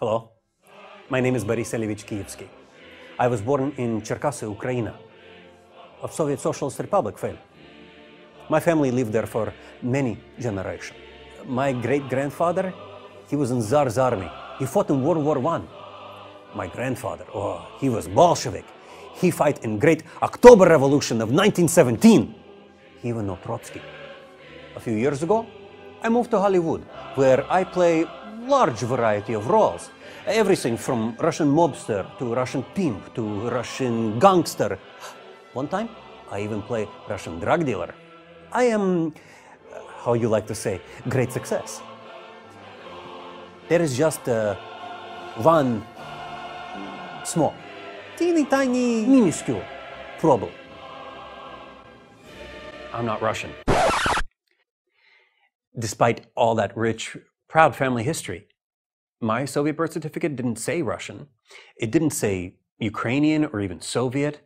Hello, my name is Berdichev. I was born in Cherkasy, Ukraine, of Soviet Socialist Republic failed. My family lived there for many generations. My great-grandfather, he was in Tsar's army. He fought in World War I. My grandfather, he was Bolshevik. He fought in Great October Revolution of 1917. He even know Trotsky. A few years ago, I moved to Hollywood, where I play large variety of roles. Everything from Russian mobster to Russian pimp to Russian gangster. One time, I even play Russian drug dealer. I am, how you like to say, great success. There is just one small, teeny tiny, minuscule problem. I'm not Russian. Despite all that rich, proud family history, my Soviet birth certificate didn't say Russian. It didn't say Ukrainian or even Soviet.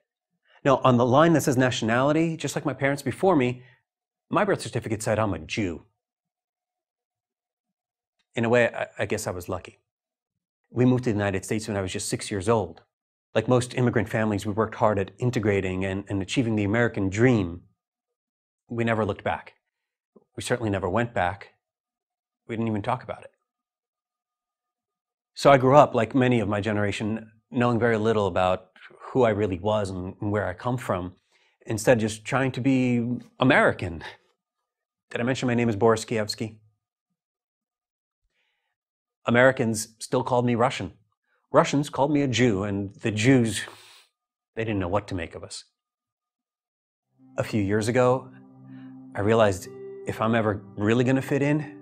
No, on the line that says nationality, just like my parents before me, my birth certificate said I'm a Jew. In a way, I guess I was lucky. We moved to the United States when I was just 6 years old. Like most immigrant families, we worked hard at integrating and achieving the American dream. We never looked back. We certainly never went back. We didn't even talk about it. So I grew up, like many of my generation, knowing very little about who I really was and where I come from, instead just trying to be American. Did I mention my name is Boris Kievsky? Americans still called me Russian. Russians called me a Jew, and the Jews, they didn't know what to make of us. A few years ago, I realized if I'm ever really going to fit in,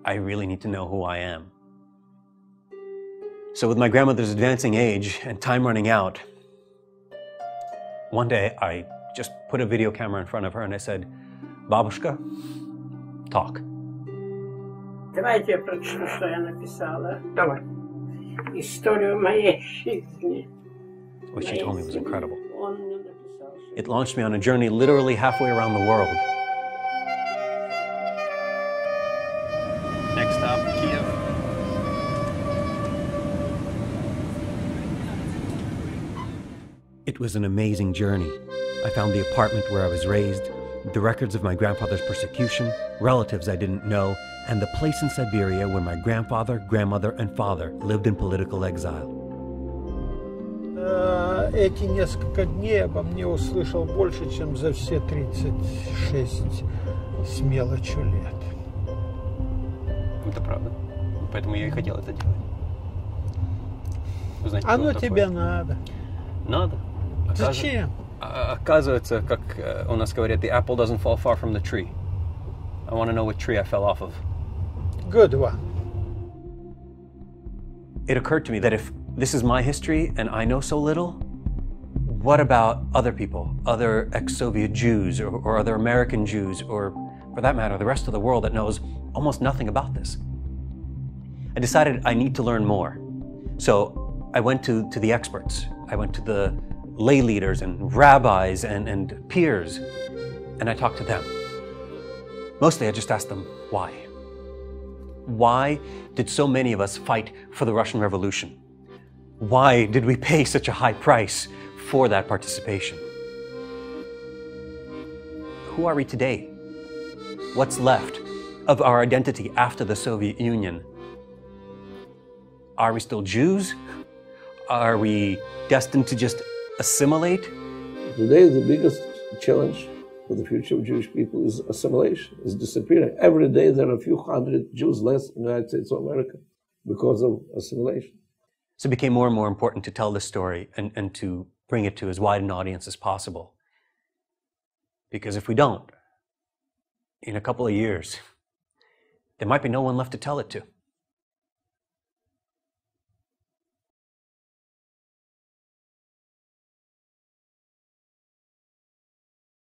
I really need to know who I am. So with my grandmother's advancing age and time running out, one day I just put a video camera in front of her and I said, "Babushka, talk." Давайте я прочту, что я написала. Давай. Историю моей жизни. What she told me was incredible. It launched me on a journey literally halfway around the world. Next stop, Kiev. It was an amazing journey. I found the apartment where I was raised, the records of my grandfather's persecution, relatives I didn't know, and the place in Siberia where my grandfather, grandmother, and father lived in political exile. Эти несколько дней обо мне услышал больше, чем за все 36 с мелочью лет. Это правда. Поэтому я и хотел это делать. Узнать, Оно тебе надо. Надо. Зачем? Оказывается, как у нас говорят, the apple doesn't fall far from the tree. I want to know what tree I fell off of. Good one. It occurred to me that if this is my history and I know so little, what about other people, other ex-Soviet Jews or other American Jews, or for that matter, the rest of the world that knows almost nothing about this? I decided I need to learn more. So I went to the experts. I went to the lay leaders and rabbis and peers, and I talked to them. Mostly I just asked them, why? Why did so many of us fight for the Russian Revolution? Why did we pay such a high price for that participation? Who are we today? What's left of our identity after the Soviet Union? Are we still Jews? Are we destined to just assimilate? Today, the biggest challenge for the future of Jewish people is assimilation, is disappearing. Every day there are a few hundred Jews less in the United States of America because of assimilation. So it became more and more important to tell this story and to bring it to as wide an audience as possible. Because if we don't, in a couple of years, there might be no one left to tell it to.